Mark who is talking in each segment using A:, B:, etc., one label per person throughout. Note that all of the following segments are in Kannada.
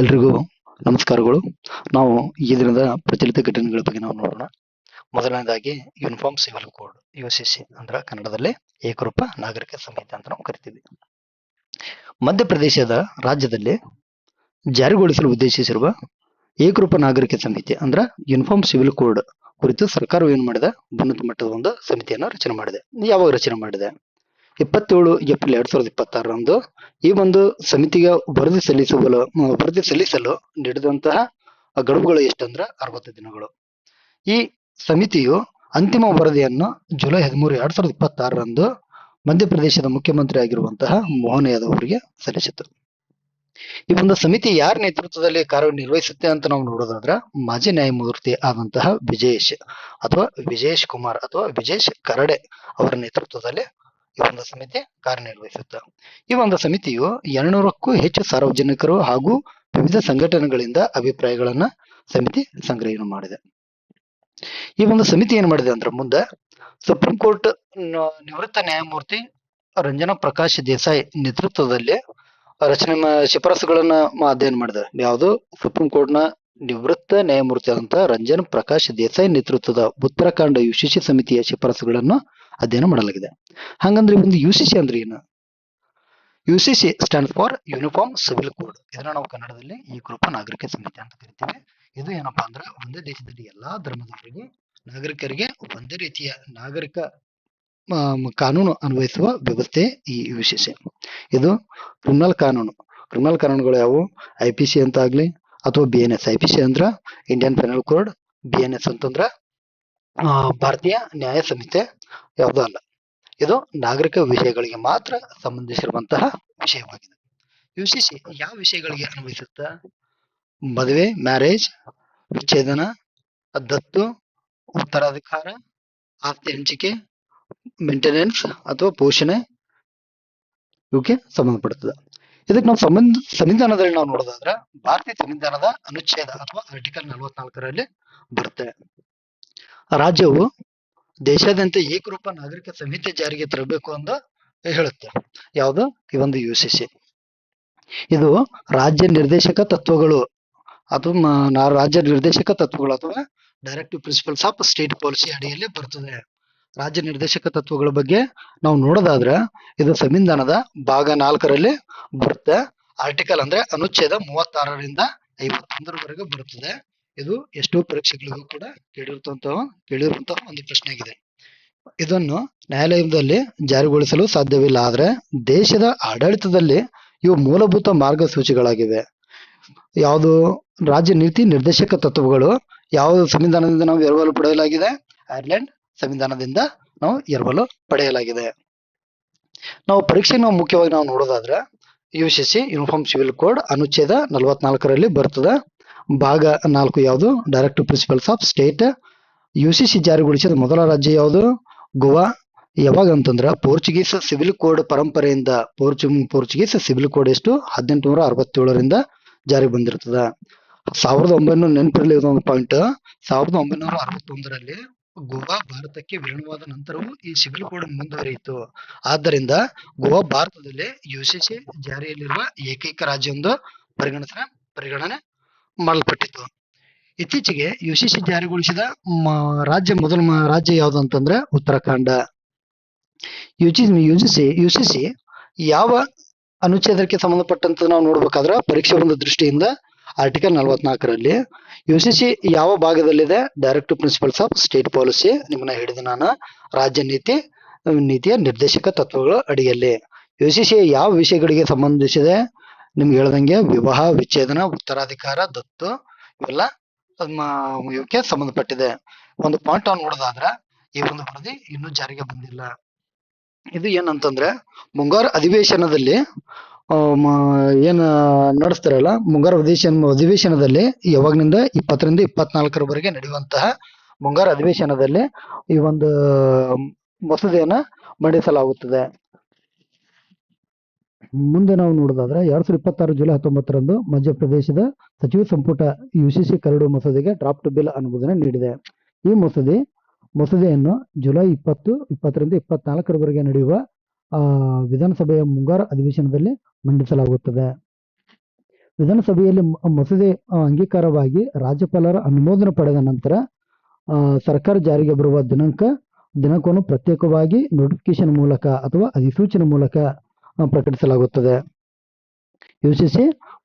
A: ಎಲ್ರಿಗೂ ನಮಸ್ಕಾರಗಳು. ನಾವು ಈ ದಿನದ ಪ್ರಚಲಿತ ಘಟನೆಗಳ ಬಗ್ಗೆ ನಾವು ನೋಡೋಣ. ಮೊದಲನೇದಾಗಿ ಯೂನಿಫಾರ್ಮ್ ಸಿವಿಲ್ ಕೋಡ್ ಯುಸಿಸಿ ಅಂದ್ರ ಕನ್ನಡದಲ್ಲಿ ಏಕರೂಪ ನಾಗರಿಕ ಸಂಹಿತೆ ಅಂತ ನಾವು ಕರಿತೀವಿ. ಮಧ್ಯಪ್ರದೇಶದ ರಾಜ್ಯದಲ್ಲಿ ಜಾರಿಗೊಳಿಸಲು ಉದ್ದೇಶಿಸಿರುವ ಏಕರೂಪ ನಾಗರಿಕ ಸಂಹಿತೆ ಅಂದ್ರ ಯೂನಿಫಾರ್ಮ್ ಸಿವಿಲ್ ಕೋಡ್ ಕುರಿತು ಸರ್ಕಾರವು ಏನು ಮಾಡಿದೆ, ಉನ್ನತ ಮಟ್ಟದ ಒಂದು ಸಮಿತಿಯನ್ನು ರಚನೆ ಮಾಡಿದೆ. ಯಾವಾಗ ರಚನೆ ಮಾಡಿದೆ? 27 ಏಪ್ರಿಲ್ 2026ರಂದು ಈ ಒಂದು ಸಮಿತಿಗೆ ವರದಿ ಸಲ್ಲಿಸಲು ನೀಡಿದಂತಹ ಗಡುವುಗಳು ಎಷ್ಟಂದ್ರ 60 ದಿನಗಳು. ಈ ಸಮಿತಿಯು ಅಂತಿಮ ವರದಿಯನ್ನು ಜುಲೈ 13, 2026ರಂದು ಮಧ್ಯಪ್ರದೇಶದ ಮುಖ್ಯಮಂತ್ರಿ ಆಗಿರುವಂತಹ ಮೋಹನ್ ಯಾದವ್ ಅವರಿಗೆ ಸಲ್ಲಿಸಿತು. ಈ ಒಂದು ಸಮಿತಿ ಯಾರ ನೇತೃತ್ವದಲ್ಲಿ ಕಾರ್ಯನಿರ್ವಹಿಸುತ್ತೆ ಅಂತ ನಾವು ನೋಡೋದಾದ್ರ ಮಾಜಿ ನ್ಯಾಯಮೂರ್ತಿ ಆದಂತಹ ವಿಜೇಶ್ ಕುಮಾರ್ ಅಥವಾ ವಿಜೇಶ್ ಕರಡೆ ಅವರ ನೇತೃತ್ವದಲ್ಲಿ ಈ ಒಂದು ಸಮಿತಿ ಕಾರ್ಯನಿರ್ವಹಿಸುತ್ತೆ. ಈ ಒಂದು ಸಮಿತಿಯು 200ಕ್ಕೂ ಹೆಚ್ಚು ಸಾರ್ವಜನಿಕರು ಹಾಗೂ ವಿವಿಧ ಸಂಘಟನೆಗಳಿಂದ ಅಭಿಪ್ರಾಯಗಳನ್ನ ಸಮಿತಿ ಸಂಗ್ರಹಣೆ ಮಾಡಿದೆ. ಈ ಒಂದು ಸಮಿತಿ ಏನ್ ಮಾಡಿದೆ ಅಂದ್ರೆ ಮುಂದೆ ಸುಪ್ರೀಂ ಕೋರ್ಟ್ ನಿವೃತ್ತ ನ್ಯಾಯಮೂರ್ತಿ ರಂಜನಾ ಪ್ರಕಾಶ್ ದೇಸಾಯಿ ನೇತೃತ್ವದಲ್ಲಿ ರಚನೆ ಶಿಫಾರಸುಗಳನ್ನ ಅಧ್ಯಯನ ಮಾಡಿದೆ. ಯಾವುದು? ಸುಪ್ರೀಂ ಕೋರ್ಟ್ ನ ನಿವೃತ್ತ ನ್ಯಾಯಮೂರ್ತಿ ಆದಂತ ರಂಜನ್ ಪ್ರಕಾಶ್ ದೇಸಾಯಿ ನೇತೃತ್ವದ ಉತ್ತರಾಖಂಡ ಯುಸಿಸಿ ಸಮಿತಿಯ ಶಿಫಾರಸುಗಳನ್ನು ಅಧ್ಯಯನ ಮಾಡಲಾಗಿದೆ. ಹಂಗಂದ್ರೆ ಒಂದು ಯುಸಿಸಿ ಅಂದ್ರೆ ಏನು? UCC stand for uniform civil code. ಇದನ್ನ ನಾವು ಕನ್ನಡದಲ್ಲಿ ಏಕರೂಪ ನಾಗರಿಕ ಸಂಹಿತೆ ಅಂತ ಕರಿತೀವಿ. ಇದು ಏನಪ್ಪಾ ಅಂದ್ರೆ ಒಂದೇ ದೇಶದಲ್ಲಿ ಎಲ್ಲಾ ಧರ್ಮದವರಿಗೆ ನಾಗರಿಕರಿಗೆ ಒಂದೇ ರೀತಿಯ ನಾಗರಿಕ ಕಾನೂನು ಅನ್ವಯಿಸುವ ವ್ಯವಸ್ಥೆ ಈ ಯುಸಿಸಿ. ಇದು ಕ್ರಿಮಿನಲ್ ಕಾನೂನುಗಳು ಯಾವುವು? IPC ಅಂತ ಆಗ್ಲಿ ಅಥವಾ BNS. IPC ಅಂದ್ರ ಇಂಡಿಯನ್ ಪೆನಲ್ ಕೋಡ್, BNS ಅಂತಂದ್ರ ಭಾರತೀಯ ನ್ಯಾಯ ಸಂಹಿತೆ ಯಾವುದೂ ಅಲ್ಲ. ಇದು ನಾಗರಿಕ ವಿಷಯಗಳಿಗೆ ಮಾತ್ರ ಸಂಬಂಧಿಸಿರುವಂತಹ ವಿಷಯವಾಗಿದೆ. ಯುಸಿಸಿ ಯಾವ ವಿಷಯಗಳಿಗೆ ಅನ್ವಯಿಸುತ್ತ? ಮದುವೆ, ಮ್ಯಾರೇಜ್, ವಿಚ್ಛೇದನ, ದತ್ತು, ಉತ್ತರಾಧಿಕಾರ, ಆಸ್ತಿ ಹಂಚಿಕೆ, ಮೇಂಟೆನೆನ್ಸ್ ಅಥವಾ ಪೋಷಣೆ ಇವಕ್ಕೆ ಸಂಬಂಧಪಡುತ್ತದೆ. ಇದಕ್ಕೆ ನಾವು ಸಂವಿಧಾನದಲ್ಲಿ ನಾವು ನೋಡೋದಾದ್ರೆ ಭಾರತೀಯ ಸಂವಿಧಾನದ ಅನುಚ್ಛೇದ ಅಥವಾ ಆರ್ಟಿಕಲ್ 44ರಲ್ಲಿ ಬರುತ್ತೆ. ರಾಜ್ಯವು ದೇಶಾದ್ಯಂತ ಏಕರೂಪ ನಾಗರಿಕ ಸಂಹಿತೆ ಜಾರಿಗೆ ತರಬೇಕು ಅಂತ ಹೇಳುತ್ತೆ. ಯಾವುದು? ಈ ಒಂದು ಯುಸಿಸಿ. ಇದು ರಾಜ್ಯ ನಿರ್ದೇಶಕ ತತ್ವಗಳು ಅಥವಾ directive principles of state policy ಅಡಿಯಲ್ಲಿ ಬರ್ತದೆ. ರಾಜ್ಯ ನಿರ್ದೇಶಕ ತತ್ವಗಳ ಬಗ್ಗೆ ನಾವು ನೋಡೋದಾದ್ರೆ ಇದು ಸಂವಿಧಾನದ ಭಾಗ 4ರಲ್ಲಿ ಬರುತ್ತೆ. ಆರ್ಟಿಕಲ್ ಅಂದ್ರೆ ಅನುಚ್ಛೇದ 36ರಿಂದ 51ರವರೆಗೆ ಬರುತ್ತದೆ. ಇದು ಎಷ್ಟೋ ಪರೀಕ್ಷೆಗಳಿಗೂ ಕೂಡ ಕೇಳಿರುವಂತಹ ಒಂದು ಪ್ರಶ್ನೆ ಆಗಿದೆ. ಇದನ್ನು ನ್ಯಾಯಾಲಯದಲ್ಲಿ ಜಾರಿಗೊಳಿಸಲು ಸಾಧ್ಯವಿಲ್ಲ. ಆದ್ರೆ ದೇಶದ ಆಡಳಿತದಲ್ಲಿ ಇವು ಮೂಲಭೂತ ಮಾರ್ಗಸೂಚಿಗಳಾಗಿವೆ. ಯಾವುದು? ರಾಜ್ಯ ನೀತಿ ನಿರ್ದೇಶಕ ತತ್ವಗಳು ಯಾವ ಸಂವಿಧಾನದಿಂದ ನಾವು ಎರವಲು ಪಡೆಯಲಾಗಿದೆ? ಐರ್ಲೆಂಡ್ ಸಂವಿಧಾನದಿಂದ ನಾವು ಎರವಲು ಪಡೆಯಲಾಗಿದೆ. ನಾವು ಪರೀಕ್ಷೆ ಮುಖ್ಯವಾಗಿ ನಾವು ನೋಡೋದಾದ್ರೆ ಯುಸಿಸಿ ಯೂನಿಫಾರ್ಮ್ ಸಿವಿಲ್ ಕೋಡ್ ಅನುಚ್ಛೇದ 44ರಲ್ಲಿ ಬರ್ತದೆ. ಭಾಗ 4 ಯಾವುದು? Directive principles of state. ಯುಸಿಸಿ ಜಾರಿಗೊಳಿಸಿದ ಮೊದಲ ರಾಜ್ಯ ಯಾವುದು? ಗೋವಾ. ಯಾವಾಗ ಅಂತಂದ್ರ ಪೋರ್ಚುಗೀಸ್ ಸಿವಿಲ್ ಕೋಡ್ ಪರಂಪರೆಯಿಂದ ಪೋರ್ಚುಗೀಸ್ ಸಿವಿಲ್ ಕೋಡ್ ಎಷ್ಟು 1867ರಿಂದ ಜಾರಿ ಬಂದಿರ್ತದ. 1900 ನೆನಪಿರಲಿ ಇದೊಂದು ಪಾಯಿಂಟ್. 1961ರಲ್ಲಿ ಗೋವಾ ಭಾರತಕ್ಕೆ ವಿಲೀನವಾದ ನಂತರವೂ ಈ ಸಿವಿಲ್ ಕೋಡ್ ಮುಂದುವರಿಯಿತು. ಆದ್ದರಿಂದ ಗೋವಾ ಭಾರತದಲ್ಲಿ ಯುಸಿಸಿ ಜಾರಿಯಲ್ಲಿರುವ ಏಕೈಕ ರಾಜ್ಯ ಎಂದು ಪರಿಗಣನೆ ಮಾಡಲ್ಪಟ್ಟಿತು. ಇತ್ತೀಚೆಗೆ ಯುಸಿಸಿ ಜಾರಿಗೊಳಿಸಿದ ಮೊದಲ ರಾಜ್ಯ ಯಾವುದು ಅಂತಂದ್ರೆ ಉತ್ತರಾಖಂಡ. ಯುಸಿಸಿ ಯಾವ ಅನುಚ್ಛೇದಕ್ಕೆ ಸಂಬಂಧಪಟ್ಟಂತ ನಾವು ನೋಡ್ಬೇಕಾದ್ರೆ ಪರೀಕ್ಷೆ ಒಂದು ದೃಷ್ಟಿಯಿಂದ ಆರ್ಟಿಕಲ್ 44ರಲ್ಲಿ ಯುಸಿಸಿ ಯಾವ ಭಾಗದಲ್ಲಿದೆ? Directive principles of state policy. ನಿಮ್ಮನ್ನ ಹೇಳಿದ ನಾನು ರಾಜ್ಯ ನೀತಿಯ ನಿರ್ದೇಶಕ ತತ್ವಗಳ ಅಡಿಯಲ್ಲಿ. ಯುಸಿಸಿ ಯಾವ ವಿಷಯಗಳಿಗೆ ಸಂಬಂಧಿಸಿದೆ? ನಿಮ್ಗೆ ಹೇಳ್ದಂಗೆ ವಿವಾಹ, ವಿಚ್ಛೇದನ, ಉತ್ತರಾಧಿಕಾರ, ದತ್ತು ಇವೆಲ್ಲ ಇವಕ್ಕೆ ಸಂಬಂಧಪಟ್ಟಿದೆ. ಒಂದು ಪಾಯಿಂಟ್ ನಾವು ನೋಡೋದಾದ್ರೆ ಈ ಒಂದು ವರದಿ ಇನ್ನೂ ಜಾರಿಗೆ ಬಂದಿಲ್ಲ. ಇದು ಏನಂತಂದ್ರೆ ಮುಂಗಾರು ಅಧಿವೇಶನದಲ್ಲಿ ಏನ್ ನಡೆಸ್ತಾರಲ್ಲ, ಮುಂಗಾರು ಅಧಿವೇಶನದಲ್ಲಿ ಯಾವಾಗ್ನಿಂದ 20ರಿಂದ 24ರವರೆಗೆ ನಡೆಯುವಂತಹ ಮುಂಗಾರು ಅಧಿವೇಶನದಲ್ಲಿ ಈ ಒಂದು ಮಸೂದೆಯನ್ನ ಮಂಡಿಸಲಾಗುತ್ತದೆ. ಮುಂದೆ ನಾವು ನೋಡೋದಾದ್ರೆ 2026 ಜುಲೈ 19ರಂದು ಮಧ್ಯಪ್ರದೇಶದ ಸಚಿವ ಸಂಪುಟ ಯುಸಿಸಿ ಕರಡು ಮಸೂದೆಗೆ ಡ್ರಾಫ್ಟ್ ಬಿಲ್ ಅನುಮೋದನೆ ನೀಡಿದೆ. ಈ ಮಸೂದೆಯನ್ನು ಜುಲೈ 20, 20ರಿಂದ 24ರವರೆಗೆ ನಡೆಯುವ ವಿಧಾನಸಭೆಯ ಮುಂಗಾರು ಅಧಿವೇಶನದಲ್ಲಿ ಮಂಡಿಸಲಾಗುತ್ತದೆ. ವಿಧಾನಸಭೆಯಲ್ಲಿ ಮಸೂದೆ ಅಂಗೀಕಾರವಾಗಿ ರಾಜ್ಯಪಾಲರ ಅನುಮೋದನೆ ಪಡೆದ ನಂತರ ಸರ್ಕಾರ ಜಾರಿಗೆ ಬರುವ ದಿನಾಂಕವನ್ನು ಪ್ರತ್ಯೇಕವಾಗಿ ನೋಟಿಫಿಕೇಶನ್ ಮೂಲಕ ಅಥವಾ ಅಧಿಸೂಚನೆ ಮೂಲಕ ಪ್ರಕಟಿಸಲಾಗುತ್ತದೆ. ಯುಸಿಸಿ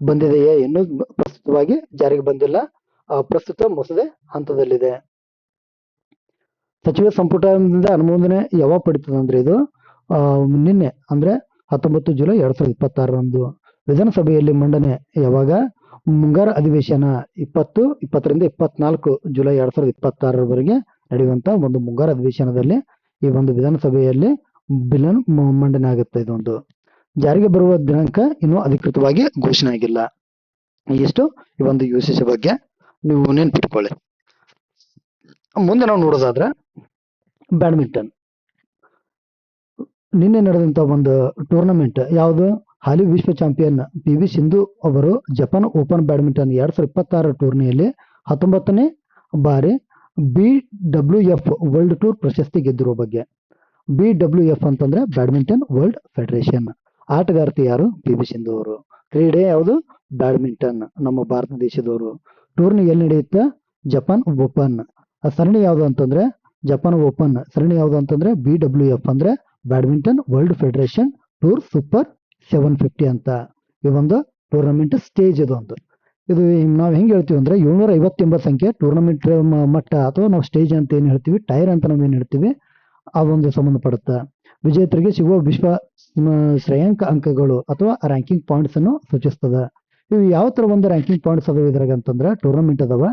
A: ಬಂದಿದೆಯೇ? ಇನ್ನೂ ಪ್ರಸ್ತುತವಾಗಿ ಜಾರಿಗೆ ಬಂದಿಲ್ಲ. ಪ್ರಸ್ತುತ ಮಸೂದೆ ಹಂತದಲ್ಲಿದೆ. ಸಚಿವ ಸಂಪುಟದಿಂದ ಅನುಮೋದನೆ ಯಾವಾಗ ಪಡಿತದೆ ಅಂದ್ರೆ ಇದು ನಿನ್ನೆ ಅಂದ್ರೆ 19 ಜುಲೈ 2026ರಂದು. ವಿಧಾನಸಭೆಯಲ್ಲಿ ಮಂಡನೆ ಯಾವಾಗ? ಮುಂಗಾರು ಅಧಿವೇಶನ 20ರಿಂದ 24 ಜುಲೈ 2026ರವರೆಗೆ ನಡೆಯುವಂತ ಒಂದು ಮುಂಗಾರು ಅಧಿವೇಶನದಲ್ಲಿ ಈ ಒಂದು ವಿಧಾನಸಭೆಯಲ್ಲಿ ಬಿಲ್ ಮಂಡನೆ ಆಗುತ್ತೆ. ಇದೊಂದು ಜಾರಿಗೆ ಬರುವ ದಿನಾಂಕ ಇನ್ನೂ ಅಧಿಕೃತವಾಗಿ ಘೋಷಣೆ ಆಗಿಲ್ಲ. ಇಷ್ಟು ಈ ಒಂದು ಯುಸಿಸಿ ಬಗ್ಗೆ ನೀವು ನೆನ್ಪಿಟ್ಕೊಳ್ಳಿ. ಮುಂದೆ ನಾವು ನೋಡೋದಾದ್ರೆ ಬ್ಯಾಡ್ಮಿಂಟನ್. ನಿನ್ನೆ ನಡೆದಂತ ಒಂದು ಟೂರ್ನಮೆಂಟ್ ಯಾವುದು? ಹಾಲಿ ವಿಶ್ವ ಚಾಂಪಿಯನ್ PV ಸಿಂಧು ಅವರು ಜಪಾನ್ ಓಪನ್ ಬ್ಯಾಡ್ಮಿಂಟನ್ 2026 ಟೂರ್ನಿಯಲ್ಲಿ 19ನೇ ಬಾರಿ BWF ವರ್ಲ್ಡ್ ಟೂರ್ ಪ್ರಶಸ್ತಿ ಗೆದ್ದಿರುವ ಬಗ್ಗೆ. BWF ಅಂತಂದ್ರೆ ಬ್ಯಾಡ್ಮಿಂಟನ್ ವರ್ಲ್ಡ್ ಫೆಡರೇಷನ್. ಆಟಗಾರ್ತಿ ಯಾರು? PV ಸಿಂಧು ಅವರು. ಕ್ರೀಡೆ ಯಾವುದು? ಬ್ಯಾಡ್ಮಿಂಟನ್. ನಮ್ಮ ಭಾರತ ದೇಶದವರು. ಟೂರ್ನಿ ಎಲ್ಲಿ ನಡೆಯುತ್ತೆ? Japan open. ಆ ಸರಣಿ ಯಾವುದು ಅಂತಂದ್ರೆ ಜಪಾನ್ ಓಪನ್. ಸರಣಿ ಯಾವುದು ಅಂತಂದ್ರೆ BWF ಅಂದ್ರೆ badminton world federation tour super 750 ಅಂತ. ಈ ಒಂದು ಟೂರ್ನಮೆಂಟ್ ಸ್ಟೇಜ್ ಇದು ನಾವು ಹೆಂಗ್ ಹೇಳ್ತೀವಿ ಅಂದ್ರೆ 750 ಸಂಖ್ಯೆ ಟೂರ್ನಮೆಂಟ್ ಮಟ್ಟ ಅಥವಾ ನಾವು ಸ್ಟೇಜ್ ಅಂತ ಏನ್ ಹೇಳ್ತೀವಿ, ಟೈರ್ ಅಂತ ನಾವು ಏನ್ ಹೇಳ್ತೀವಿ, ಅದೊಂದು ಸಂಬಂಧಪಡುತ್ತೆ. ವಿಜೇತರಿಗೆ ಸಿಗುವ ವಿಶ್ವ ಶ್ರೇಯಾಂಕ ಅಂಕಗಳು ಅಥವಾ ರ್ಯಾಂಕಿಂಗ್ ಪಾಯಿಂಟ್ಸ್ ಅನ್ನು ಸೂಚಿಸ್ತದೆ. ಇವು ಯಾವ ತರ ಒಂದು ರ್ಯಾಂಕಿಂಗ್ ಪಾಯಿಂಟ್ಸ್ ಅದಾವ ಇದ್ರಾಗ ಅಂತಂದ್ರೆ ಟೂರ್ನಮೆಂಟ್ ಅದಾವ.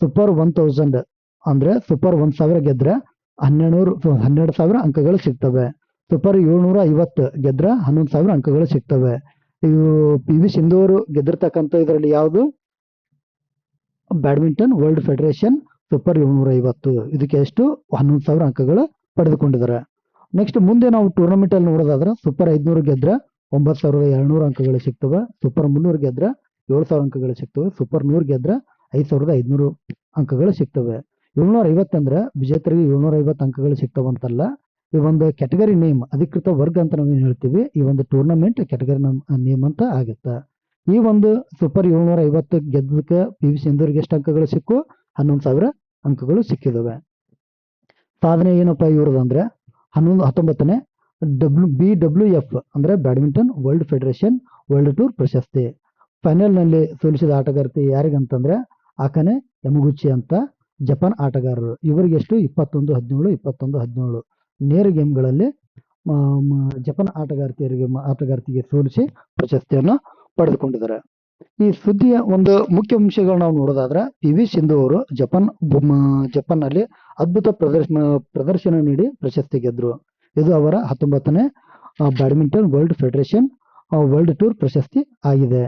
A: ಸೂಪರ್ 1000 ಅಂದ್ರೆ ಸೂಪರ್ 1000 ಗೆದ್ರೆ 12,000 ಅಂಕಗಳು ಸಿಗ್ತವೆ. ಸೂಪರ್ 750 ಗೆದ್ರ 11,000 ಅಂಕಗಳು ಸಿಗ್ತವೆ. ಇವು PV ಸಿಂಧು ಅವರು ಗೆದ್ದಿರ್ತಕ್ಕಂಥ ಇದರಲ್ಲಿ ಯಾವುದು? Badminton world federation super 750. ಇದಕ್ಕೆ ಎಷ್ಟು? 11,000 ಅಂಕಗಳು ಪಡೆದುಕೊಂಡಿದ್ದಾರೆ. ನೆಕ್ಸ್ಟ್ ಮುಂದೆ ನಾವು ಟೂರ್ನಮೆಂಟ್ ಅಲ್ಲಿ ನೋಡೋದಾದ್ರೆ ಸೂಪರ್ 500 ಗೆದ್ರ 9,200 ಅಂಕಗಳು ಸಿಗ್ತವೆ. ಸೂಪರ್ 300 ಗೆದ್ರ 7,000 ಅಂಕಗಳು ಸಿಗ್ತವೆ. ಸೂಪರ್ 100 ಗೆದ್ರ 5,500 ಅಂಕಗಳು ಸಿಗ್ತವೆ. 750 ಅಂದ್ರೆ ವಿಜೇತರಿಗೆ 750 ಅಂಕಗಳು ಸಿಗ್ತವಂತಲ್ಲ. ಈ ಒಂದು ಕ್ಯಾಟಗರಿ ನೇಮ್, ಅಧಿಕೃತ ವರ್ಗ ಅಂತ ನಾವೇನ್ ಹೇಳ್ತೀವಿ, ಈ ಒಂದು ಟೂರ್ನಮೆಂಟ್ ಕ್ಯಾಟಗರಿ ನೇಮ್ ಅಂತ ಆಗುತ್ತೆ. ಈ ಒಂದು ಸೂಪರ್ 750 ಗೆದ್ದಕ್ಕೆ PV ಸಿಂಧುರಿಗೆ ಎಷ್ಟು ಅಂಕಗಳು ಸಿಕ್ಕು? 11,000 ಅಂಕಗಳು ಸಿಕ್ಕಿದವೆ. ಸಾಧನೆ ಏನಪ್ಪಾ ಇವ್ರದ್ದು ಅಂದ್ರೆ 19ನೇ BWF ಅಂದ್ರೆ badminton world federation world tour ಪ್ರಶಸ್ತಿ. ಫೈನಲ್ ನಲ್ಲಿ ಸೋಲಿಸಿದ ಆಟಗಾರ್ತಿ ಯಾರಿಗಂತಂದ್ರೆ ಆಕಾನೆ ಯಮಗುಚಿ ಅಂತ ಜಪಾನ್ ಆಟಗಾರರು. ಇವರಿಗೆ ಎಷ್ಟು? 21-17 21-17 ನೇರ ಗೇಮ್ಗಳಲ್ಲಿ ಜಪಾನ್ ಆಟಗಾರ್ತಿಗೆ ಸೋಲಿಸಿ ಪ್ರಶಸ್ತಿಯನ್ನು ಪಡೆದುಕೊಂಡಿದ್ದಾರೆ. ಈ ಸುದ್ದಿಯ ಒಂದು ಮುಖ್ಯ ಅಂಶಗಳು ನಾವು ನೋಡೋದಾದ್ರೆ PV ಸಿಂಧು ಅವರು ಜಪಾನ್ ನಲ್ಲಿ ಅದ್ಭುತ ಪ್ರದರ್ಶನ ನೀಡಿ ಪ್ರಶಸ್ತಿ ಗೆದ್ರು. ಇದು ಅವರ 19ನೇ badminton world federation world tour ಪ್ರಶಸ್ತಿ ಆಗಿದೆ.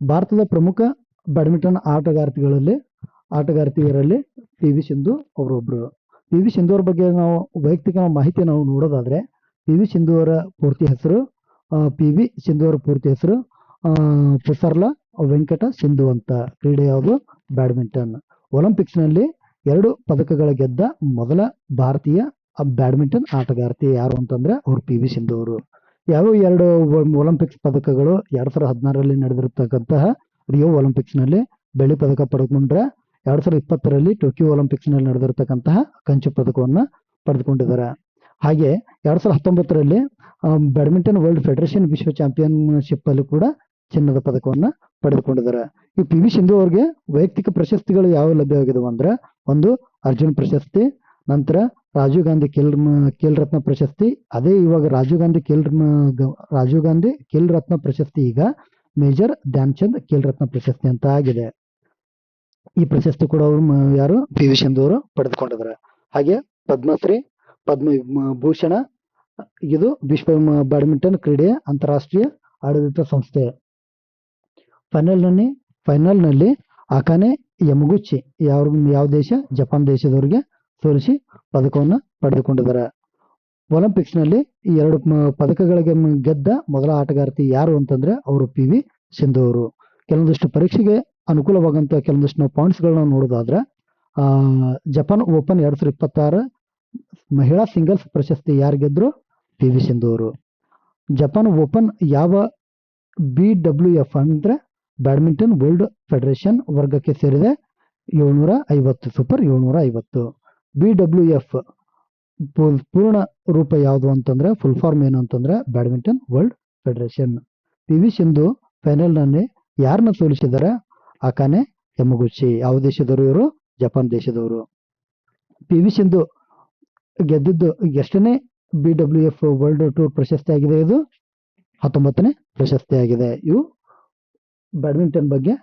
A: ಭಾರತದ ಪ್ರಮುಖ ಬ್ಯಾಡ್ಮಿಂಟನ್ ಆಟಗಾರ್ತಿಯರಲ್ಲಿ PV ಸಿಂಧು ಅವರೊಬ್ರು. PV ಸಿಂಧು ಅವರ ಬಗ್ಗೆ ನಾವು ವೈಯಕ್ತಿಕ ಮಾಹಿತಿ ನಾವು ನೋಡೋದಾದ್ರೆ PV ಸಿಂಧು ಅವರ ಪೂರ್ತಿ ಹೆಸರು ಪುಸರ್ಲಾ ವೆಂಕಟ ಸಿಂಧು ಅಂತ. ಕ್ರೀಡೆ ಯಾವುದು? ಬ್ಯಾಡ್ಮಿಂಟನ್. ಒಲಿಂಪಿಕ್ಸ್ ನಲ್ಲಿ 2 ಪದಕಗಳ ಗೆದ್ದ ಮೊದಲ ಭಾರತೀಯ ಬ್ಯಾಡ್ಮಿಂಟನ್ ಆಟಗಾರ್ತಿ ಯಾರು ಅಂತಂದ್ರೆ ಅವ್ರು PV ಸಿಂಧು ಅವರು. ಯಾವ 2 ಒಲಿಂಪಿಕ್ಸ್ ಪದಕಗಳು? 2016ರಲ್ಲಿ ನಡೆದಿರತಕ್ಕಂತಹ ರಿಯೋ ಒಲಿಂಪಿಕ್ಸ್ ನಲ್ಲಿ ಬೆಳ್ಳಿ ಪದಕ ಪಡೆದುಕೊಂಡ್ರೆ 2020ರಲ್ಲಿ ಟೋಕಿಯೋ ಒಲಿಂಪಿಕ್ಸ್ ನಲ್ಲಿ ನಡೆದಿರತಕ್ಕಂತಹ ಕಂಚು ಪದಕವನ್ನ ಪಡೆದುಕೊಂಡಿದ್ದಾರೆ. ಹಾಗೆ 2019ರಲ್ಲಿ ಬ್ಯಾಡ್ಮಿಂಟನ್ ವರ್ಲ್ಡ್ ಫೆಡರೇಷನ್ ವಿಶ್ವ ಚಾಂಪಿಯನ್ಶಿಪ್ ಅಲ್ಲಿ ಕೂಡ ಚಿನ್ನದ ಪದಕವನ್ನ ಪಡೆದುಕೊಂಡಿದ್ದಾರೆ. ಈ PV ಸಿಂಧು ಅವ್ರಿಗೆ ವೈಯಕ್ತಿಕ ಪ್ರಶಸ್ತಿಗಳು ಯಾವ ಲಭ್ಯವಾಗಿದಾವೆ ಅಂದ್ರೆ ಒಂದು ಅರ್ಜುನ್ ಪ್ರಶಸ್ತಿ, ನಂತರ ರಾಜೀವ್ ಗಾಂಧಿ ಖೇಲ್ ರತ್ನ ಪ್ರಶಸ್ತಿ. ಅದೇ ಇವಾಗ ರಾಜೀವ್ ಗಾಂಧಿ ಖೇಲ್ ರತ್ನ ಪ್ರಶಸ್ತಿ ಈಗ ಮೇಜರ್ ಧ್ಯಾನ್ ಚಂದ್ ಖೇಲ್ ರತ್ನ ಪ್ರಶಸ್ತಿ ಅಂತ ಆಗಿದೆ. ಈ ಪ್ರಶಸ್ತಿ ಕೂಡ ಅವರು ಯಾರು? PV ಸಿಂಧು ಅವರು ಪಡೆದುಕೊಂಡಿದ್ದಾರೆ. ಹಾಗೆ ಪದ್ಮಶ್ರೀ, ಪದ್ಮಭೂಷಣ, ಇದು ವಿಶ್ವ ಬ್ಯಾಡ್ಮಿಂಟನ್ ಕ್ರೀಡೆಯ ಅಂತಾರಾಷ್ಟ್ರೀಯ ಆಡಳಿತ ಸಂಸ್ಥೆ. ಫೈನಲ್ ನಲ್ಲಿ ಆಕಾನೆ ಯಮಗುಚಿ ಯಾವ ದೇಶ? ಜಪಾನ್ ದೇಶದವರಿಗೆ ಸೋಲಿಸಿ ಪದಕವನ್ನ ಪಡೆದುಕೊಂಡಿದ್ದಾರೆ. ಒಲಿಂಪಿಕ್ಸ್ ನಲ್ಲಿ 2 ಪದಕಗಳಿಗೆ ಗೆದ್ದ ಮೊದಲ ಆಟಗಾರ್ತಿ ಯಾರು ಅಂತಂದ್ರೆ ಅವರು PV ಸಿಂಧು ಅವರು. ಕೆಲವೊಂದಿಷ್ಟು ಪರೀಕ್ಷೆಗೆ ಅನುಕೂಲವಾಗಂತ ಕೆಲವೊಂದಿಷ್ಟು ನಾವು ಪಾಯಿಂಟ್ಸ್ ಗಳನ್ನ ನೋಡೋದಾದ್ರೆ ಜಪಾನ್ ಓಪನ್ 2026 ಮಹಿಳಾ ಸಿಂಗಲ್ಸ್ ಪ್ರಶಸ್ತಿ ಯಾರು ಗೆದ್ರು? PV ಸಿಂಧು ಅವರು. ಜಪಾನ್ ಓಪನ್ ಯಾವ BWF ಅಂದ್ರೆ ಬ್ಯಾಡ್ಮಿಂಟನ್ ವರ್ಲ್ಡ್ ಫೆಡರೇಷನ್ ವರ್ಗಕ್ಕೆ ಸೇರಿದೆ 750 ಸೂಪರ್ 750. BWF ಪೂರ್ಣ ರೂಪ ಯಾವುದು ಅಂತಂದ್ರೆ ಫುಲ್ ಫಾರ್ಮ್ ಏನು ಅಂತಂದ್ರೆ badminton world federation. PV Sindhu final ನಲ್ಲಿ ಯಾರನ್ನ ಸೋಲಿಸಿದ್ದಾರೆ? Akane Yamaguchi. ಯಾವ ದೇಶದವರು ಇವರು? ಜಪಾನ್ ದೇಶದವರು. PV ಸಿಂಧು ಗೆದ್ದಿದ್ದು ಎಷ್ಟನೇ BWF ವರ್ಲ್ಡ್ ಟೂರ್ ಪ್ರಶಸ್ತಿ ಆಗಿದೆ? ಇದು 19ನೇ ಪ್ರಶಸ್ತಿ ಆಗಿದೆ. ಇವು ಬ್ಯಾಡ್ಮಿಂಟನ್ ಬಗ್ಗೆ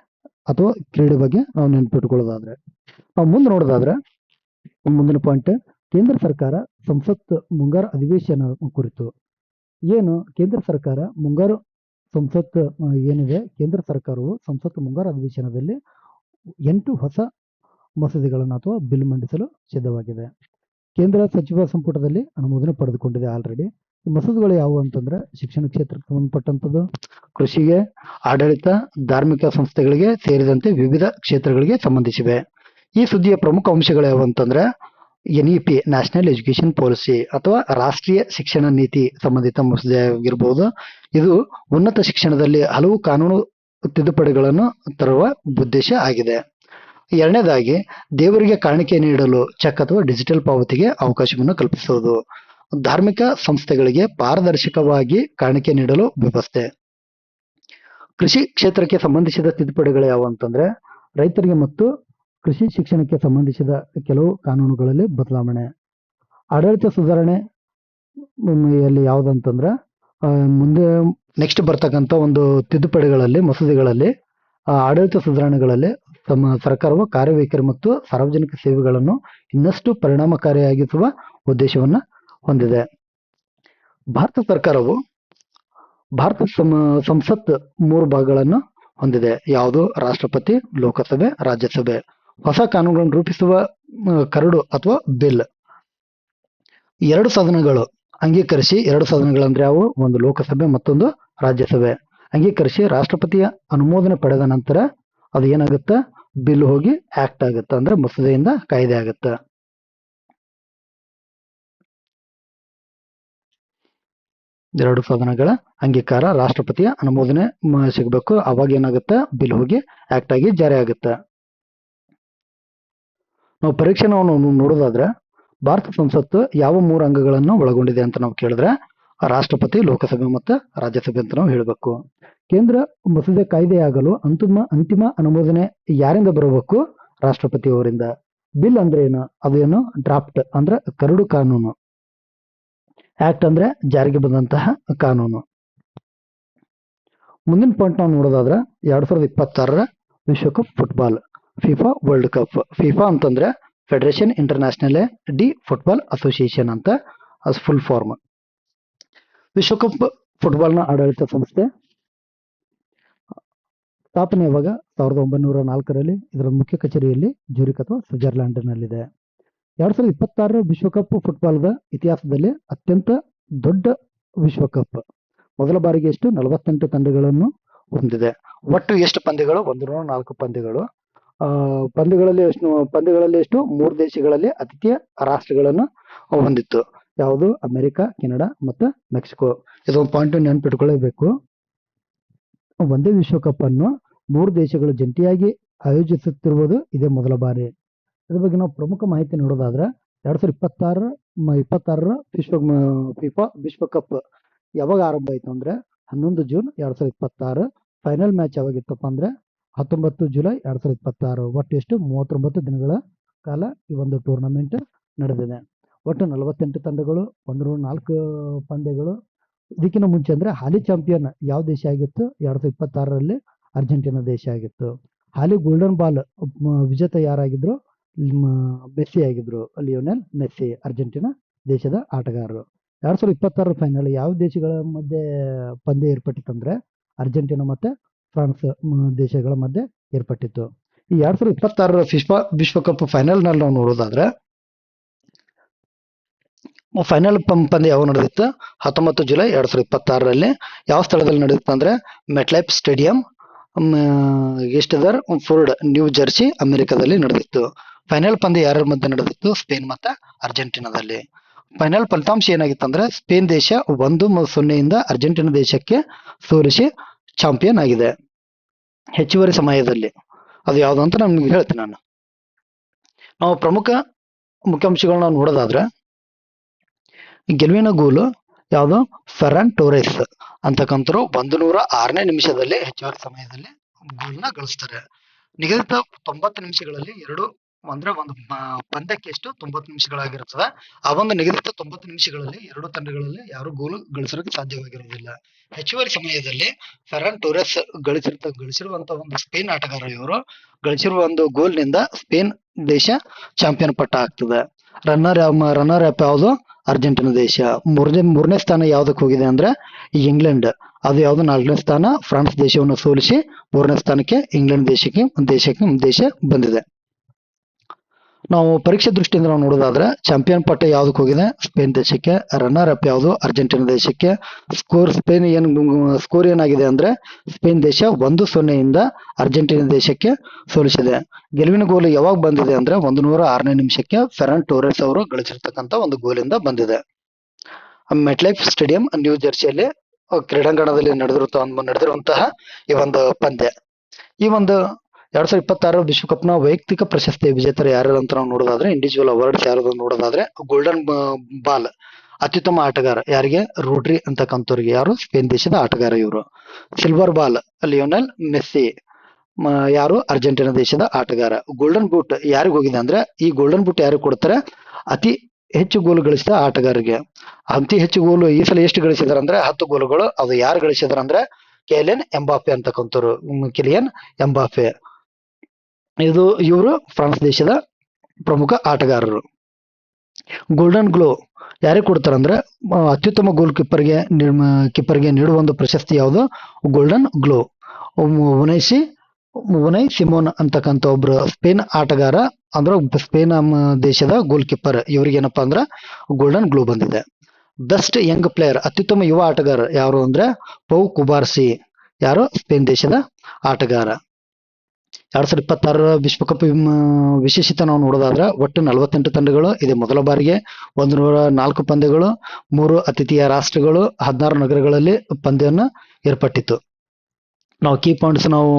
A: ಅಥವಾ ಕ್ರೀಡೆ ಬಗ್ಗೆ ನಾವು ನೆನಪಿಟ್ಕೊಳ್ಳೋದಾದ್ರೆ, ನಾವು ಮುಂದೆ ನೋಡೋದಾದ್ರೆ ಮುಂದಿನ ಪಾಯಿಂಟ್, ಕೇಂದ್ರ ಸರ್ಕಾರ ಸಂಸತ್ ಮುಂಗಾರು ಅಧಿವೇಶನ ಕುರಿತು. ಏನು ಕೇಂದ್ರ ಸರ್ಕಾರ ಮುಂಗಾರು ಸಂಸತ್ ಏನಿದೆ, ಕೇಂದ್ರ ಸರ್ಕಾರವು ಸಂಸತ್ ಮುಂಗಾರು ಅಧಿವೇಶನದಲ್ಲಿ 8 ಹೊಸ ಮಸೂದೆಗಳನ್ನು ಅಥವಾ ಬಿಲ್ ಮಂಡಿಸಲು ಸಿದ್ಧವಾಗಿದೆ. ಕೇಂದ್ರ ಸಚಿವ ಸಂಪುಟದಲ್ಲಿ ಅನುಮೋದನೆ ಪಡೆದುಕೊಂಡಿದೆ ಆಲ್ರೆಡಿ. ಈ ಮಸೂದೆಗಳು ಯಾವುವು ಅಂತಂದ್ರೆ ಶಿಕ್ಷಣ ಕ್ಷೇತ್ರಕ್ಕೆ ಸಂಬಂಧಪಟ್ಟಂಥದ್ದು, ಕೃಷಿಗೆ, ಆಡಳಿತ, ಧಾರ್ಮಿಕ ಸಂಸ್ಥೆಗಳಿಗೆ ಸೇರಿದಂತೆ ವಿವಿಧ ಕ್ಷೇತ್ರಗಳಿಗೆ ಸಂಬಂಧಿಸಿವೆ. ಈ ಸುದ್ದಿಯ ಪ್ರಮುಖ ಅಂಶಗಳು ಯಾವುವು ಅಂತಂದ್ರೆ NEP ನ್ಯಾಷನಲ್ ಎಜುಕೇಶನ್ ಪಾಲಿಸಿ ಅಥವಾ ರಾಷ್ಟ್ರೀಯ ಶಿಕ್ಷಣ ನೀತಿ ಸಂಬಂಧಿತ ಮಸೂದೆ ಆಗಿರಬಹುದು. ಇದು ಉನ್ನತ ಶಿಕ್ಷಣದಲ್ಲಿ ಹಲವು ಕಾನೂನು ತಿದ್ದುಪಡಿಗಳನ್ನು ತರುವ ಉದ್ದೇಶ ಆಗಿದೆ. ಎರಡನೇದಾಗಿ, ದೇವರಿಗೆ ಕಾಣಿಕೆ ನೀಡಲು ಚೆಕ್ ಅಥವಾ ಡಿಜಿಟಲ್ ಪಾವತಿಗೆ ಅವಕಾಶವನ್ನು ಕಲ್ಪಿಸುವುದು. ಧಾರ್ಮಿಕ ಸಂಸ್ಥೆಗಳಿಗೆ ಪಾರದರ್ಶಕವಾಗಿ ಕಾಣಿಕೆ ನೀಡಲು ವ್ಯವಸ್ಥೆ. ಕೃಷಿ ಕ್ಷೇತ್ರಕ್ಕೆ ಸಂಬಂಧಿಸಿದ ತಿದ್ದುಪಡಿಗಳು ಯಾವುವು ಅಂತಂದ್ರೆ ರೈತರಿಗೆ ಮತ್ತು ಕೃಷಿ ಶಿಕ್ಷಣಕ್ಕೆ ಸಂಬಂಧಿಸಿದ ಕೆಲವು ಕಾನೂನುಗಳಲ್ಲಿ ಬದಲಾವಣೆ. ಆಡಳಿತ ಸುಧಾರಣೆ ಯಲ್ಲಿ ಯಾವುದಂತಂದ್ರೆ ಮುಂದೆ ನೆಕ್ಸ್ಟ್ ಬರ್ತಕ್ಕಂಥ ಒಂದು ತಿದ್ದುಪಡಿಗಳಲ್ಲಿ ಮಸೂದೆಗಳಲ್ಲಿ ಆಡಳಿತ ಸುಧಾರಣೆಗಳಲ್ಲಿ ತಮ್ಮ ಸರ್ಕಾರವು ಕಾರ್ಯವೈಖರಿ ಮತ್ತು ಸಾರ್ವಜನಿಕ ಸೇವೆಗಳನ್ನು ಇನ್ನಷ್ಟು ಪರಿಣಾಮಕಾರಿಯಾಗಿಸುವ ಉದ್ದೇಶವನ್ನ ಹೊಂದಿದೆ. ಭಾರತ ಸರ್ಕಾರವು ಭಾರತ ಸಂಸತ್ 3 ಭಾಗಗಳನ್ನು ಹೊಂದಿದೆ. ಯಾವುದು? ರಾಷ್ಟ್ರಪತಿ, ಲೋಕಸಭೆ, ರಾಜ್ಯಸಭೆ. ಹೊಸ ಕಾನೂನುಗಳನ್ನು ರೂಪಿಸುವ ಕರಡು ಅಥವಾ ಬಿಲ್ 2 ಸದನಗಳು ಅಂಗೀಕರಿಸಿ, 2 ಸದನಗಳಂದ್ರೆ ಯಾವುವು? ಒಂದು ಲೋಕಸಭೆ, ಮತ್ತೊಂದು ರಾಜ್ಯಸಭೆ ಅಂಗೀಕರಿಸಿ ರಾಷ್ಟ್ರಪತಿಯ ಅನುಮೋದನೆ ಪಡೆದ ನಂತರ ಅದು ಏನಾಗುತ್ತೆ? ಬಿಲ್ ಹೋಗಿ ಆಕ್ಟ್ ಆಗುತ್ತೆ, ಅಂದ್ರೆ ಮಸೂದೆಯಿಂದ ಕಾಯ್ದೆ ಆಗುತ್ತೆ. ಎರಡು ಸದನಗಳ ಅಂಗೀಕಾರ, ರಾಷ್ಟ್ರಪತಿಯ ಅನುಮೋದನೆ ಸಿಗಬೇಕು. ಅವಾಗ ಏನಾಗುತ್ತೆ? ಬಿಲ್ ಹೋಗಿ ಆಕ್ಟ್ ಆಗಿ ಜಾರಿ ಆಗುತ್ತೆ. ನಾವು ಪರೀಕ್ಷೆ ನಾವು ನೋಡೋದಾದ್ರೆ ಭಾರತ ಸಂಸತ್ತು ಯಾವ 3 ಅಂಗಗಳನ್ನು ಒಳಗೊಂಡಿದೆ ಅಂತ ನಾವು ಕೇಳಿದ್ರೆ ರಾಷ್ಟ್ರಪತಿ, ಲೋಕಸಭೆ ಮತ್ತು ರಾಜ್ಯಸಭೆ ಅಂತ ನಾವು ಹೇಳಬೇಕು. ಕೇಂದ್ರ ಮಸೂದೆ ಕಾಯ್ದೆಯಾಗಲು ಅಂತಿಮ ಅನುಮೋದನೆ ಯಾರಿಂದ ಬರಬೇಕು? ರಾಷ್ಟ್ರಪತಿ ಅವರಿಂದ. ಬಿಲ್ ಅಂದ್ರೆ ಏನು? ಅದು ಏನು? ಡ್ರಾಫ್ಟ್ ಅಂದ್ರೆ ಕರಡು ಕಾನೂನು. ಆಕ್ಟ್ ಅಂದ್ರೆ ಜಾರಿಗೆ ಬಂದಂತಹ ಕಾನೂನು. ಮುಂದಿನ ಪಾಯಿಂಟ್ ನಾವು ನೋಡೋದಾದ್ರೆ 2026ರ ವಿಶ್ವಕಪ್ football FIFA world cup. FIFA ಅಂತಂದ್ರೆ federation international de football association ಅಂತ ಫುಲ್ ಫಾರ್ಮ್. ವಿಶ್ವಕಪ್ ಫುಟ್ಬಾಲ್ನ ಆಡಳಿತ ಸಂಸ್ಥೆ ಸ್ಥಾಪನೆ ಯಾವಾಗ? 1904ರಲ್ಲಿ. ಇದರ ಮುಖ್ಯ ಕಚೇರಿಯಲ್ಲಿ ಜ್ಯೂರಿಕ್ ಅಥವಾ ಸ್ವಿಟ್ಜರ್ಲ್ಯಾಂಡ್ ನಲ್ಲಿದೆ. 2026ರ ವಿಶ್ವಕಪ್ ಫುಟ್ಬಾಲ್ದ ಇತಿಹಾಸದಲ್ಲಿ ಅತ್ಯಂತ ದೊಡ್ಡ ವಿಶ್ವಕಪ್. ಮೊದಲ ಬಾರಿಗೆ ಎಷ್ಟು? 48 ತಂಡಗಳನ್ನು ಹೊಂದಿದೆ. ಒಟ್ಟು ಎಷ್ಟು ಪಂದ್ಯಗಳು? 104 ಪಂದ್ಯಗಳು. ಪಂದ್ಯಗಳಲ್ಲಿ ಎಷ್ಟು? 3 ದೇಶಗಳಲ್ಲಿ ಆತಿಥ್ಯ ರಾಷ್ಟ್ರಗಳನ್ನು ಹೊಂದಿತ್ತು. ಯಾವುದು? ಅಮೆರಿಕ, ಕೆನಡಾ ಮತ್ತು ಮೆಕ್ಸಿಕೋ. ಇದೊಂದು ಪಾಯಿಂಟ್ ನೆನಪಿಟ್ಕೊಳ್ಳಬೇಕು. ಒಂದೇ ವಿಶ್ವಕಪ್ ಅನ್ನು 3 ದೇಶಗಳು ಜಂಟಿಯಾಗಿ ಆಯೋಜಿಸುತ್ತಿರುವುದು ಇದೇ ಮೊದಲ ಬಾರಿ. ಇದ್ರ ಬಗ್ಗೆ ನಾವು ಪ್ರಮುಖ ಮಾಹಿತಿ ನೋಡೋದಾದ್ರೆ 2026ರ ಫಿಫಾ ವಿಶ್ವಕಪ್ ಯಾವಾಗ ಆರಂಭ ಆಯ್ತು ಅಂದ್ರೆ 11 ಜೂನ್ 2026. ಫೈನಲ್ ಮ್ಯಾಚ್ ಯಾವಾಗಿತ್ತಪ್ಪ ಅಂದ್ರೆ 19 ಜುಲೈ 2026. ಒಟ್ಟು ಎಷ್ಟು? 39 ದಿನಗಳ ಕಾಲ ಈ ಒಂದು ಟೂರ್ನಮೆಂಟ್ ನಡೆದಿದೆ. ಒಟ್ಟು 48 ತಂಡಗಳು, 104 ಪಂದ್ಯಗಳು. ಇದಕ್ಕಿಂತ ಮುಂಚೆ ಅಂದ್ರೆ ಹಾಲಿ ಚಾಂಪಿಯನ್ ಯಾವ ದೇಶ ಆಗಿತ್ತು? 2026ರಲ್ಲಿ ಅರ್ಜೆಂಟೀನಾ ದೇಶ ಆಗಿತ್ತು. ಹಾಲಿ ಗೋಲ್ಡನ್ ಬಾಲ್ ವಿಜೇತ ಯಾರಾಗಿದ್ರು? ಮೆಸ್ಸಿ ಆಗಿದ್ರು, ಲಿಯೋನೆಲ್ ಮೆಸ್ಸಿ, ಅರ್ಜೆಂಟೀನಾ ದೇಶದ ಆಟಗಾರರು. 2026ರ ಫೈನಲ್ ಯಾವ ದೇಶಗಳ ಮಧ್ಯೆ ಪಂದ್ಯ ಏರ್ಪಟ್ಟಿತ್ತಂದ್ರೆ ಅರ್ಜೆಂಟೀನಾ ಮತ್ತೆ ಫ್ರಾನ್ಸ್ ದೇಶಗಳ ಮಧ್ಯೆ ಏರ್ಪಟ್ಟಿತ್ತು. ಈ 2026ರ ಫಿಫಾ ವಿಶ್ವಕಪ್ ಫೈನಲ್ ನಲ್ಲಿ ನಾವು ನೋಡೋದಾದ್ರೆ ಫೈನಲ್ ಪಂದ್ಯ ಯಾವಾಗ ನಡೆದಿತ್ತು? 19 ಜುಲೈ 2026ರಲ್ಲಿ. ಯಾವ ಸ್ಥಳದಲ್ಲಿ ನಡೆದಿತ್ತು ಅಂದ್ರೆ MetLife stadium, Easter Ford, New Jersey, ಅಮೆರಿಕದಲ್ಲಿ ನಡೆದಿತ್ತು. ಫೈನಲ್ ಪಂದ್ಯ ಯಾರ ಮಧ್ಯೆ ನಡೆದಿತ್ತು? ಸ್ಪೇನ್ ಮತ್ತು ಅರ್ಜೆಂಟೀನಾದಲ್ಲಿ. ಫೈನಲ್ ಫಲಿತಾಂಶ ಏನಾಗಿತ್ತು ಅಂದ್ರೆ ಸ್ಪೇನ್ ದೇಶ 1-0 ಅರ್ಜೆಂಟೀನಾ ದೇಶಕ್ಕೆ ಸೋಲಿಸಿ ಚಾಂಪಿಯನ್ ಆಗಿದೆ ಹೆಚ್ಚುವರಿ ಸಮಯದಲ್ಲಿ. ಅದು ಯಾವುದು ಅಂತ ನಿಮ್ಗೆ ಹೇಳ್ತೀನಿ ನಾನು. ನಾವು ಪ್ರಮುಖ ಮುಖ್ಯಾಂಶಗಳನ್ನ ನೋಡೋದಾದ್ರೆ ಗೆಲುವಿನ ಗೋಲು ಯಾವುದು ಫೆರಾನ್ ಟೋರೆಸ್ ಅಂತಕ್ಕಂಥವ್ರು 106ನೇ ನಿಮಿಷದಲ್ಲಿ ಹೆಚ್ಚುವರಿ ಸಮಯದಲ್ಲಿ ಗೋಲ್ನ ಗಳಿಸ್ತಾರೆ. ನಿಗದಿತ 90 ನಿಮಿಷಗಳಲ್ಲಿ ಎರಡು ಅಂದ್ರೆ ಒಂದು ಪಂದ್ಯಕ್ಕೆ ಎಷ್ಟು 90 ನಿಮಿಷಗಳಾಗಿರುತ್ತದೆ. ಆ ಒಂದು ನಿಗದಿತ 90 ನಿಮಿಷಗಳಲ್ಲಿ ಎರಡು ತಂಡಗಳಲ್ಲಿ ಯಾರು ಗೋಲು ಗಳಿಸೋಕೆ ಸಾಧ್ಯವಾಗಿರುವುದಿಲ್ಲ. ಹೆಚ್ಚುವರಿ ಸಮಯದಲ್ಲಿ ಫೆರಾನ್ ಟೋರೆಸ್ ಗಳಿಸಿರುವಂತ ಒಂದು ಸ್ಪೇನ್ ಆಟಗಾರ ಇವರು ಗಳಿಸಿರುವ ಒಂದು ಗೋಲ್ನಿಂದ ಸ್ಪೇನ್ ದೇಶ ಚಾಂಪಿಯನ್ ಪಟ್ಟ ಆಗ್ತದೆ. ರನ್ನರ್ ಅಪ್ ಯಾವುದು ಅರ್ಜೆಂಟೀನಾ ದೇಶ. ಮೂರನೇ ಸ್ಥಾನ ಯಾವ್ದಕ್ಕೆ ಹೋಗಿದೆ ಅಂದ್ರೆ ಇಂಗ್ಲೆಂಡ್. ಅದು ಯಾವ್ದು 4ನೇ ಸ್ಥಾನ ಫ್ರಾನ್ಸ್ ದೇಶವನ್ನು ಸೋಲಿಸಿ 3ನೇ ಸ್ಥಾನಕ್ಕೆ ಇಂಗ್ಲೆಂಡ್ ದೇಶ ಬಂದಿದೆ. ನಾವು ಪರೀಕ್ಷೆ ದೃಷ್ಟಿಯಿಂದ ನಾವು ನೋಡೋದಾದ್ರೆ ಚಾಂಪಿಯನ್ ಪಟ್ಟ ಯಾವ್ದಕ್ಕೆ ಹೋಗಿದೆ ಸ್ಪೇನ್ ದೇಶಕ್ಕೆ. ರನ್ನರ್ ಅಪ್ ಯಾವುದು ಅರ್ಜೆಂಟೀನಾ ದೇಶಕ್ಕೆ. ಸ್ಕೋರ್ ಏನಾಗಿದೆ ಅಂದ್ರೆ ಸ್ಪೇನ್ ದೇಶ 1-0 ಅರ್ಜೆಂಟೀನಾ ದೇಶಕ್ಕೆ ಸೋಲಿಸಿದೆ. ಗೆಲುವಿನ ಗೋಲು ಯಾವಾಗ ಬಂದಿದೆ ಅಂದ್ರೆ 106ನೇ ನಿಮಿಷಕ್ಕೆ ಫೆರಾನ್ ಟೋರೆಸ್ ಅವರು ಗಳಿಸಿರ್ತಕ್ಕಂಥ ಒಂದು ಗೋಲಿಂದ ಬಂದಿದೆ. ಮೆಟ್ಲೈಫ್ ಸ್ಟೇಡಿಯಂ ನ್ಯೂ ಜೆರ್ಸಿಯಲ್ಲಿ ಕ್ರೀಡಾಂಗಣದಲ್ಲಿ ನಡೆದಿರುವಂತಹ ಈ ಒಂದು ಪಂದ್ಯ. ಈ ಒಂದು 2026 ವಿಶ್ವಕಪ್ನ ವೈಯಕ್ತಿಕ ಪ್ರಶಸ್ತಿ ವಿಜೇತರು ಯಾರು ಅಂತ ನಾವು ನೋಡೋದಾದ್ರೆ ಇಂಡಿವಿಜುವಲ್ ಅವಾರ್ಡ್ಸ್ ಯಾರು ನೋಡೋದಾದ್ರೆ ಗೋಲ್ಡನ್ ಬಾಲ್ ಅತ್ಯುತ್ತಮ ಆಟಗಾರ ಯಾರಿಗೆ ರೋಡ್ರಿ ಅಂತಕ್ಕಂಥವ್ರಿಗೆ. ಯಾರು ಸ್ಪೇನ್ ದೇಶದ ಆಟಗಾರ ಇವರು. ಸಿಲ್ವರ್ ಬಾಲ್ ಲಿಯೋನೆಲ್ ಮೆಸ್ಸಿ ಯಾರು ಅರ್ಜೆಂಟೀನಾ ದೇಶದ ಆಟಗಾರ. ಗೋಲ್ಡನ್ ಬೂಟ್ ಯಾರಿಗೆ ಹೋಗಿದೆ ಅಂದ್ರೆ ಈ ಗೋಲ್ಡನ್ ಬೂಟ್ ಯಾರಿಗೆ ಕೊಡ್ತಾರೆ ಅತಿ ಹೆಚ್ಚು ಗೋಲು ಗಳಿಸಿದ ಆಟಗಾರರಿಗೆ. ಅತಿ ಹೆಚ್ಚು ಗೋಲು ಈ ಸಲ ಎಷ್ಟು ಗಳಿಸಿದಾರೆ ಅಂದ್ರೆ 10 ಗೋಲುಗಳು. ಅದು ಯಾರು ಗಳಿಸಿದಾರೆ ಅಂದ್ರೆ ಕಿಲಿಯನ್ ಎಂಬಾಪೆ ಅಂತಕ್ಕಂಥವ್ರು. ಕಿಲಿಯನ್ ಎಂಬಾಪೆ ಇವರು ಫ್ರಾನ್ಸ್ ದೇಶದ ಪ್ರಮುಖ ಆಟಗಾರರು. ಗೋಲ್ಡನ್ ಗ್ಲೋ ಯಾರಿಗೆ ಕೊಡ್ತಾರೆ ಅಂದ್ರೆ ಅತ್ಯುತ್ತಮ ಗೋಲ್ ಕೀಪರ್ಗೆ ನೀಡುವ ಒಂದು ಪ್ರಶಸ್ತಿ ಯಾವುದು ಗೋಲ್ಡನ್ ಗ್ಲೋ. ಉನೈ ಸಿಮೋನ್ ಅಂತಕ್ಕಂಥ ಒಬ್ರು ಸ್ಪೇನ್ ಆಟಗಾರ ಅಂದ್ರೆ ಸ್ಪೇನ್ ದೇಶದ ಗೋಲ್ ಕೀಪರ್. ಇವ್ರಿಗೆ ಏನಪ್ಪಾ ಅಂದ್ರೆ ಗೋಲ್ಡನ್ ಗ್ಲೋ ಬಂದಿದೆ. ಬೆಸ್ಟ್ ಯಂಗ್ ಪ್ಲೇಯರ್ ಅತ್ಯುತ್ತಮ ಯುವ ಆಟಗಾರ ಯಾರು ಅಂದ್ರೆ ಪೌ ಕುಬಾರ್ಸಿ. ಯಾರು ಸ್ಪೇನ್ ದೇಶದ ಆಟಗಾರ. 2026 ವಿಶ್ವಕಪ್ ವಿಶೇಷತೆ ನಾವು ನೋಡೋದಾದ್ರೆ ಒಟ್ಟು 48 ತಂಡಗಳು. ಇದೆ ಮೊದಲ ಬಾರಿಗೆ 104 ಪಂದ್ಯಗಳು, 3 ಅತಿಥೇಯ ರಾಷ್ಟ್ರಗಳು, 16 ನಗರಗಳಲ್ಲಿ ಪಂದ್ಯವನ್ನು ಏರ್ಪಟ್ಟಿತ್ತು. ನಾವು ಕೀ ಪಾಯಿಂಟ್ಸ್ ನಾವು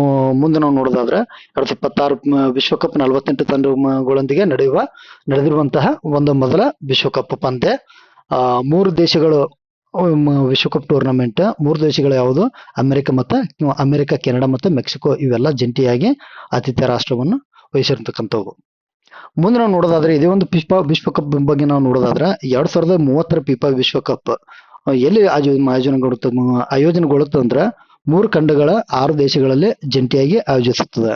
A: ಮುಂದೆ ನಾವು ನೋಡೋದಾದ್ರೆ 2026 ವಿಶ್ವಕಪ್ 48 ತಂಡಗಳೊಂದಿಗೆ ನಡೆದಿರುವಂತಹ ಒಂದು ಮೊದಲ ವಿಶ್ವಕಪ್ ಪಂದ್ಯ. 3 ದೇಶಗಳು ವಿಶ್ವಕಪ್ ಟೂರ್ನಮೆಂಟ್. 3 ದೇಶಗಳು ಯಾವುದು ಅಮೆರಿಕ, ಕೆನಡಾ ಮತ್ತು ಮೆಕ್ಸಿಕೋ ಇವೆಲ್ಲ ಜಂಟಿಯಾಗಿ ಆತಿಥ್ಯ ರಾಷ್ಟ್ರವನ್ನು ವಹಿಸಿರ್ತಕ್ಕಂಥವು. ಮುಂದೆ ನಾವು ನೋಡೋದಾದ್ರೆ ಇದೇ ಒಂದು ಫಿಫಾ ವಿಶ್ವಕಪ್ ಬಗ್ಗೆ ನಾವು ನೋಡೋದಾದ್ರೆ 2030 ಫಿಫಾ ವಿಶ್ವಕಪ್ ಎಲ್ಲಿ ಆಯೋಜನೆಗೊಳ್ಳುತ್ತೆ ಅಂದ್ರೆ 3 ಖಂಡಗಳ 6 ದೇಶಗಳಲ್ಲಿ ಜಂಟಿಯಾಗಿ ಆಯೋಜಿಸುತ್ತದೆ.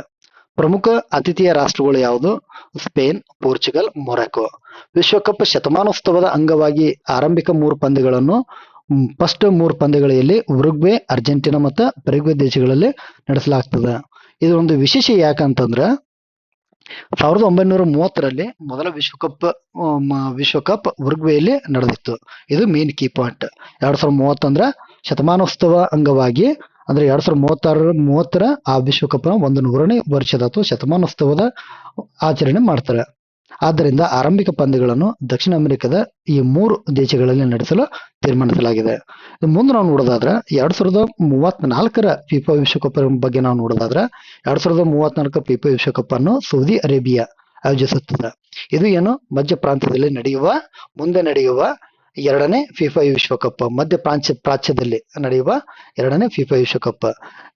A: ಪ್ರಮುಖ ಆತಿಥೇಯ ರಾಷ್ಟ್ರಗಳು ಯಾವುದು ಸ್ಪೇನ್, ಪೋರ್ಚುಗಲ್, ಮೊರಾಕೊ. ವಿಶ್ವಕಪ್ ಶತಮಾನೋತ್ಸವದ ಅಂಗವಾಗಿ ಆರಂಭಿಕ 3 ಪಂದ್ಯಗಳನ್ನು ಫಸ್ಟ್ 3 ಪಂದ್ಯಗಳಲ್ಲಿ ಉರುಗ್ವೆ, ಅರ್ಜೆಂಟೀನಾ ಮತ್ತು ಪೆರುಗ್ವೆ ದೇಶಗಳಲ್ಲಿ ನಡೆಸಲಾಗ್ತದೆ. ಇದು ಒಂದು ವಿಶೇಷ ಯಾಕಂತಂದ್ರೆ 1930ರಲ್ಲಿ ಮೊದಲ ವಿಶ್ವಕಪ್ ಉರುಗ್ವೆಯಲ್ಲಿ ನಡೆದಿತ್ತು. ಇದು ಮೇನ್ ಕೀ ಪಾಯಿಂಟ್. 2030 ಅಂದ್ರೆ ಶತಮಾನೋತ್ಸವ ಅಂಗವಾಗಿ ಅಂದ್ರೆ 2030 ಆ ವಿಶ್ವಕಪ್ನ 100ನೇ ವರ್ಷದ ಅಥವಾ ಶತಮಾನೋತ್ಸವದ ಆಚರಣೆ ಮಾಡ್ತಾರೆ. ಆದ್ದರಿಂದ ಆರಂಭಿಕ ಪಂದ್ಯಗಳನ್ನು ದಕ್ಷಿಣ ಅಮೆರಿಕದ ಈ 3 ದೇಶಗಳಲ್ಲಿ ನಡೆಸಲು ತೀರ್ಮಾನಿಸಲಾಗಿದೆ. ಮುಂದೆ ನಾವು ನೋಡೋದಾದ್ರೆ 2034 ಫಿಫಾ ವಿಶ್ವಕಪ್ ಬಗ್ಗೆ ನಾವು ನೋಡೋದಾದ್ರೆ 2034 ಫಿಫಾ ವಿಶ್ವಕಪ್ ಅನ್ನು ಸೌದಿ ಅರೇಬಿಯಾ ಆಯೋಜಿಸುತ್ತದೆ. ಇದು ಏನು ಮಧ್ಯ ಪ್ರಾಂತ್ಯದಲ್ಲಿ ಮುಂದೆ ನಡೆಯುವ 2ನೇ ಫಿಫಾ ವಿಶ್ವಕಪ್. ಪ್ರಾಚ್ಯದಲ್ಲಿ ನಡೆಯುವ 2ನೇ ಫಿಫಾ ವಿಶ್ವಕಪ್.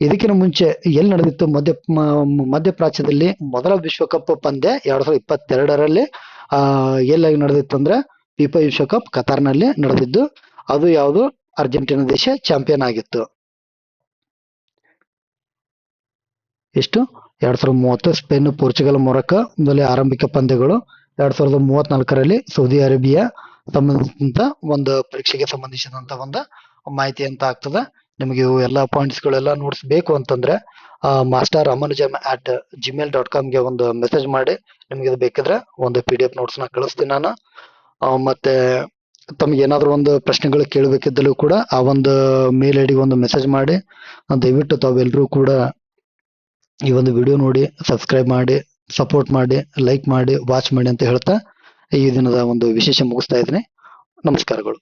A: ಇದಕ್ಕಿಂತ ಮುಂಚೆ ಎಲ್ಲಿ ನಡೆದಿತ್ತು ಮಧ್ಯ ಪ್ರಾಚ್ಯದಲ್ಲಿ ಮೊದಲ ವಿಶ್ವಕಪ್ ಪಂದ್ಯ 2022ರಲ್ಲಿ ಎಲ್ಲಾಗಿ ನಡೆದಿತ್ತು ಅಂದ್ರೆ ಫಿಫಾ ವಿಶ್ವಕಪ್ ಕತಾರ್ನಲ್ಲಿ ನಡೆದಿದ್ದು. ಅದು ಯಾವುದು ಅರ್ಜೆಂಟೀನಾ ದೇಶ ಚಾಂಪಿಯನ್ ಆಗಿತ್ತು. ಎಷ್ಟು 2030 ಸ್ಪೇನ್, ಪೋರ್ಚುಗಲ್, ಮೊರಾಕೊ ಮೊದಲೇ ಆರಂಭಿಕ ಪಂದ್ಯಗಳು. 2034ರಲ್ಲಿ ಸೌದಿ ಅರೇಬಿಯಾ ಸಂಬಂಧಿಸಿದಂತ ಒಂದು ಪರೀಕ್ಷೆಗೆ ಸಂಬಂಧಿಸಿದಂತ ಒಂದು ಮಾಹಿತಿ ಅಂತ ಆಗ್ತದೆ. ನಿಮಗೆ ಎಲ್ಲ ಪಾಯಿಂಟ್ಸ್ ಗಳೆಲ್ಲ ನೋಟ್ಸ್ ಬೇಕು ಅಂತಂದ್ರೆ master.amanujam@gmail.com ಒಂದು ಮೆಸೇಜ್ ಮಾಡಿ. ನಿಮ್ಗೆ ಇದು ಬೇಕಿದ್ರೆ ಒಂದು PDF ನೋಟ್ಸ್ ನ ಕಳಿಸ್ತೀನಿ ನಾನು. ಮತ್ತೆ ತಮ್ಗೆ ಏನಾದ್ರು ಒಂದು ಪ್ರಶ್ನೆಗಳು ಕೇಳಬೇಕಿದ್ದಲ್ಲೂ ಕೂಡ ಆ ಒಂದು ಮೇಲ್ ಐಡಿ ಒಂದು ಮೆಸೇಜ್ ಮಾಡಿ. ದಯವಿಟ್ಟು ತಾವೆಲ್ಲರೂ ಕೂಡ ಈ ಒಂದು ವಿಡಿಯೋ ನೋಡಿ ಸಬ್ಸ್ಕ್ರೈಬ್ ಮಾಡಿ, ಸಪೋರ್ಟ್ ಮಾಡಿ, ಲೈಕ್ ಮಾಡಿ, ವಾಚ್ ಮಾಡಿ ಅಂತ ಹೇಳ್ತಾ ಈ ದಿನದ ಒಂದು ವಿಶೇಷ ಮುಗಿಸ್ತಾ ಇದ್ದೀನಿ. ನಮಸ್ಕಾರಗಳು.